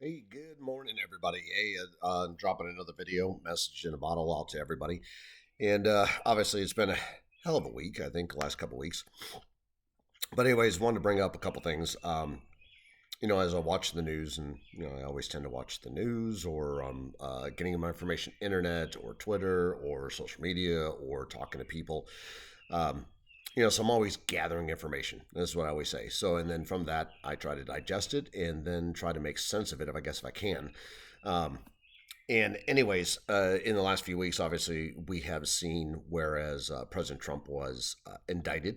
Hey, good morning, everybody. Hey, I'm dropping another video message in a bottle out to everybody. And obviously, it's been a hell of a week, I think, the last couple weeks. But, anyways, wanted to bring up a couple things. As I watch the news, and, I always tend to watch the news or getting my information internet or Twitter or social media or talking to people. Um, so I'm always gathering information. That's what I always say. So, and then from that, I try to digest it and then try to make sense of it, if I can. Um, and anyways, in the last few weeks, obviously, we have seen whereas President Trump was indicted.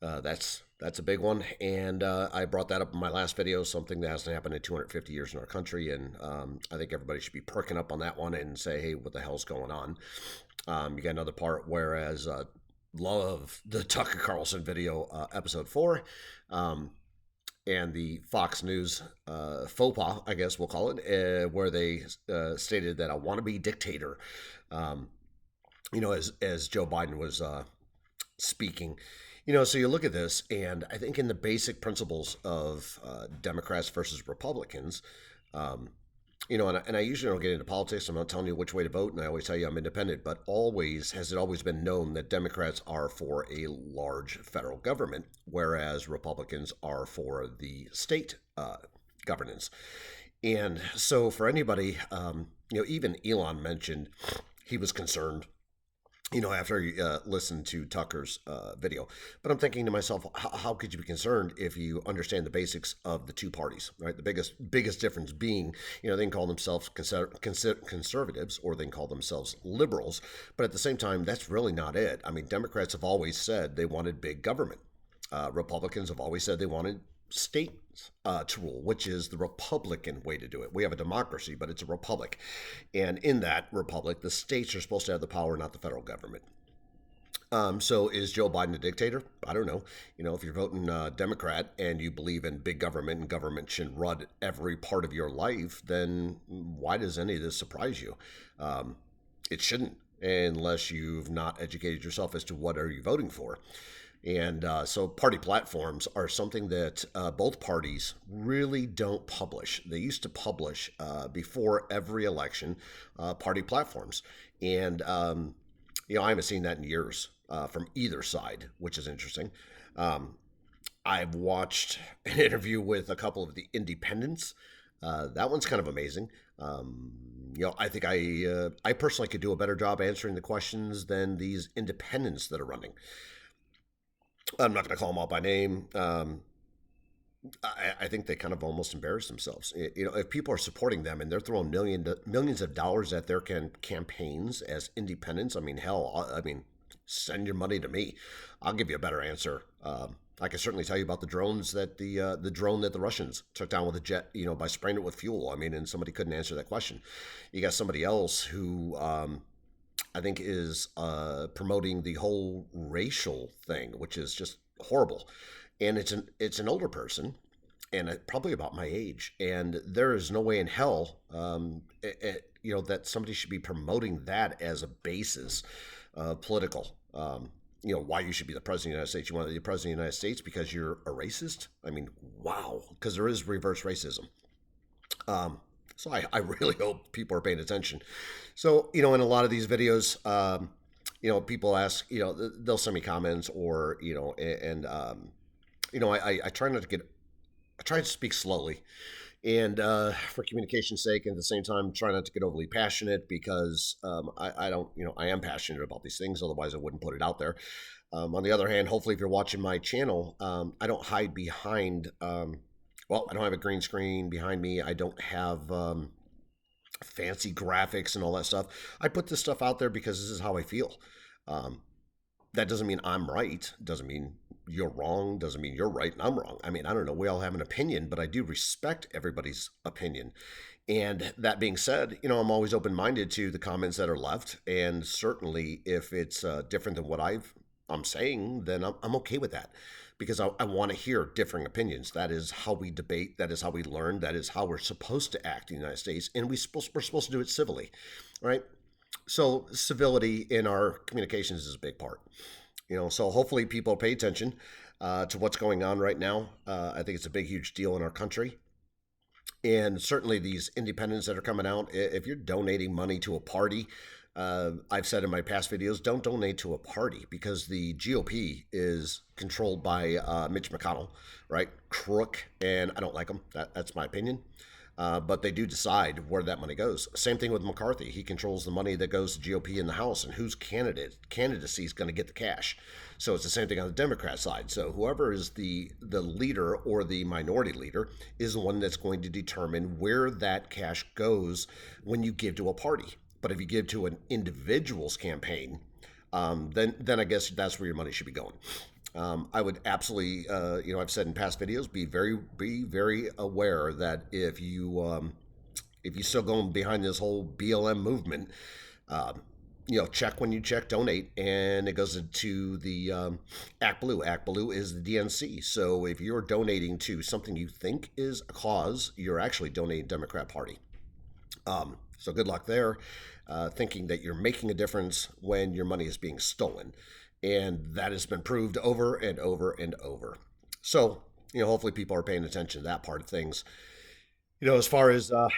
That's a big one, and I brought that up in my last video. Something that hasn't happened in 250 years in our country, and I think everybody should be perking up on that one and say, "Hey, what the hell's going on?" You got another part, whereas love the Tucker Carlson video, episode 4. And the Fox News faux pas, I guess we'll call it, where they stated that I want to be dictator. Um, as Joe Biden was speaking. So you look at this, and I think in the basic principles of Democrats versus Republicans, um, and I usually don't get into politics. I'm not telling you which way to vote, and I always tell you I'm independent. But always has it always been known that Democrats are for a large federal government, whereas Republicans are for the state governance. And so for anybody, even Elon mentioned he was concerned after you listened to Tucker's video. But I'm thinking to myself, how could you be concerned if you understand the basics of the two parties, right? The biggest difference being, they can call themselves conservatives or they can call themselves liberals. But at the same time, that's really not it. I mean, Democrats have always said they wanted big government. Republicans have always said they wanted states to rule, which is the Republican way to do it. We have a democracy, but it's a republic. And in that republic, the states are supposed to have the power, not the federal government. So is Joe Biden a dictator? I don't know. If you're voting Democrat and you believe in big government and government should run every part of your life, then why does any of this surprise you? It shouldn't, unless you've not educated yourself as to what are you voting for. And so party platforms are something that both parties really don't publish. They used to publish before every election party platforms. And, I haven't seen that in years from either side, which is interesting. Um, I've watched an interview with a couple of the independents. That one's kind of amazing. I think I personally could do a better job answering the questions than these independents that are running. I'm not going to call them out by name. I think they kind of almost embarrass themselves. If people are supporting them and they're throwing millions of dollars at their campaigns as independents, I mean, hell, I mean, send your money to me. I'll give you a better answer. I can certainly tell you about the drones that the drone that the Russians took down with a jet, by spraying it with fuel. I mean, and somebody couldn't answer that question. You got somebody else who I think is promoting the whole racial thing, which is just horrible. And it's an older person, and probably about my age. And there is no way in hell, that somebody should be promoting that as a basis, political. Why you should be the president of the United States. You want to be the president of the United States because you're a racist? I mean, wow, because there is reverse racism. So I really hope people are paying attention. So, in a lot of these videos, people ask, they'll send me comments or, and, I try not to I try to speak slowly and for communication's sake, and at the same time, try not to get overly passionate because I don't, I am passionate about these things. Otherwise, I wouldn't put it out there. On the other hand, hopefully, if you're watching my channel, I don't hide behind, I don't have a green screen behind me. I don't have fancy graphics and all that stuff. I put this stuff out there because this is how I feel. Um, that doesn't mean I'm right. Doesn't mean you're wrong. Doesn't mean you're right and I'm wrong. I mean, I don't know. We all have an opinion, but I do respect everybody's opinion. And that being said, I'm always open minded to the comments that are left. And certainly, if it's different than what I'm saying, then I'm okay with that because I want to hear differing opinions. That is how we debate. That is how we learn. That is how we're supposed to act in the United States. And we're supposed to do it civilly, right? So civility in our communications is a big part. So hopefully people pay attention to what's going on right now. I think it's a big, huge deal in our country. And certainly these independents that are coming out, if you're donating money to a party, I've said in my past videos, don't donate to a party because the GOP is controlled by Mitch McConnell, right? Crook, and I don't like him. That's my opinion. But they do decide where that money goes. Same thing with McCarthy. He controls the money that goes to GOP in the House and whose candidacy is going to get the cash. So it's the same thing on the Democrat side. So whoever is the leader or the minority leader is the one that's going to determine where that cash goes when you give to a party. But if you give to an individual's campaign, then I guess that's where your money should be going. I would absolutely, I've said in past videos, be very aware that if you still going behind this whole BLM movement, check when you check donate, and it goes into the Act Blue. Act Blue is the DNC. So if you're donating to something you think is a cause, you're actually donating Democrat Party. So good luck there, thinking that you're making a difference when your money is being stolen. And that has been proved over and over and over. So, hopefully people are paying attention to that part of things. As far as the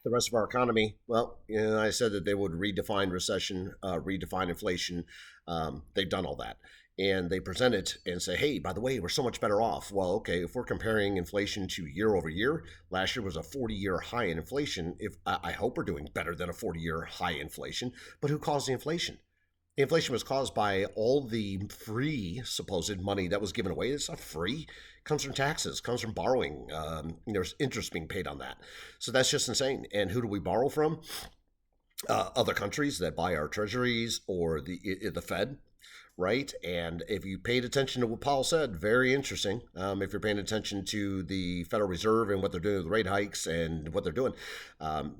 rest of our economy, well, I said that they would redefine recession, redefine inflation. They've done all that. And they present it and say, hey, by the way, we're so much better off. Well, okay, if we're comparing inflation to year over year, last year was a 40-year high in inflation. If I hope we're doing better than a 40-year high inflation, but who caused the inflation? The inflation was caused by all the free supposed money that was given away. It's not free. It comes from taxes, comes from borrowing. There's interest being paid on that. So that's just insane. And who do we borrow from? Other countries that buy our treasuries or the Fed, right? And if you paid attention to what Powell said, very interesting. If you're paying attention to the Federal Reserve and what they're doing with rate hikes and what they're doing,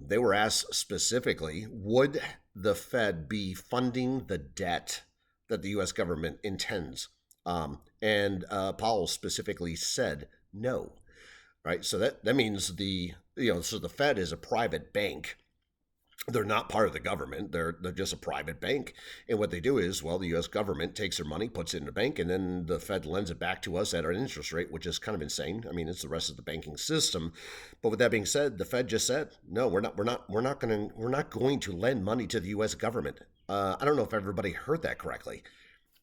they were asked specifically, would the Fed be funding the debt that the U.S. government intends? And Powell specifically said no, right? So that means the Fed is a private bank. They're not part of the government. They're just a private bank. And what they do is, well, the U.S. government takes their money, puts it in the bank, and then the Fed lends it back to us at an interest rate, which is kind of insane. I mean, it's the rest of the banking system. But with that being said, the Fed just said, no, we're not going to lend money to the U.S. government. I don't know if everybody heard that correctly.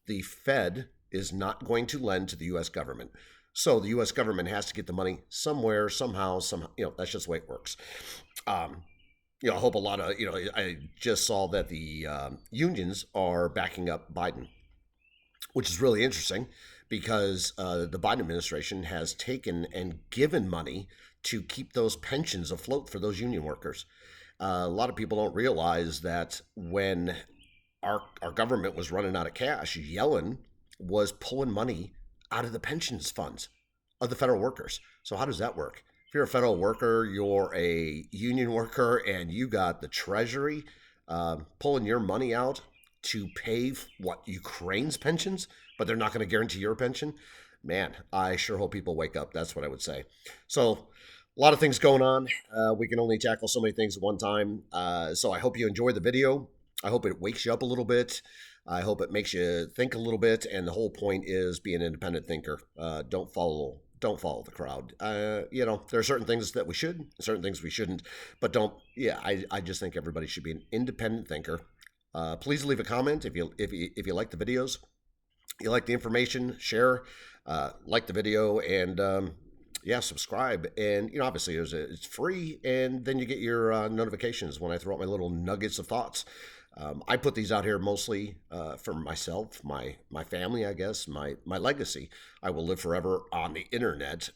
The Fed is not going to lend to the U.S. government. So the U.S. government has to get the money somewhere, somehow, that's just the way it works. I hope a lot of, I just saw that the unions are backing up Biden, which is really interesting because the Biden administration has taken and given money to keep those pensions afloat for those union workers. A lot of people don't realize that when our government was running out of cash, Yellen was pulling money out of the pensions funds of the federal workers. So how does that work? If you're a federal worker, you're a union worker, and you got the Treasury pulling your money out to pay Ukraine's pensions, but they're not going to guarantee your pension. Man, I sure hope people wake up. That's what I would say. So a lot of things going on. We can only tackle so many things at one time. So I hope you enjoyed the video. I hope it wakes you up a little bit. I hope it makes you think a little bit. And the whole point is be an independent thinker. Don't follow the crowd. There are certain things that we should, certain things we shouldn't, but don't. Yeah, I just think everybody should be an independent thinker. Please leave a comment if you like the videos, you like the information, share, like the video, and subscribe. And obviously it's free, and then you get your notifications when I throw out my little nuggets of thoughts. I put these out here mostly for myself, my family, I guess, my legacy. I will live forever on the internet,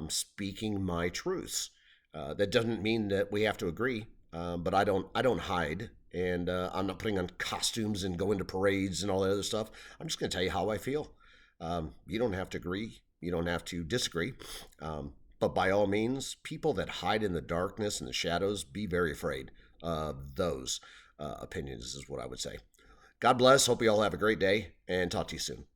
speaking my truths. That doesn't mean that we have to agree, but I don't hide, and I'm not putting on costumes and going to parades and all that other stuff. I'm just going to tell you how I feel. You don't have to agree. You don't have to disagree. But by all means, people that hide in the darkness and the shadows, be very afraid of those opinions is what I would say. God bless. Hope you all have a great day, and talk to you soon.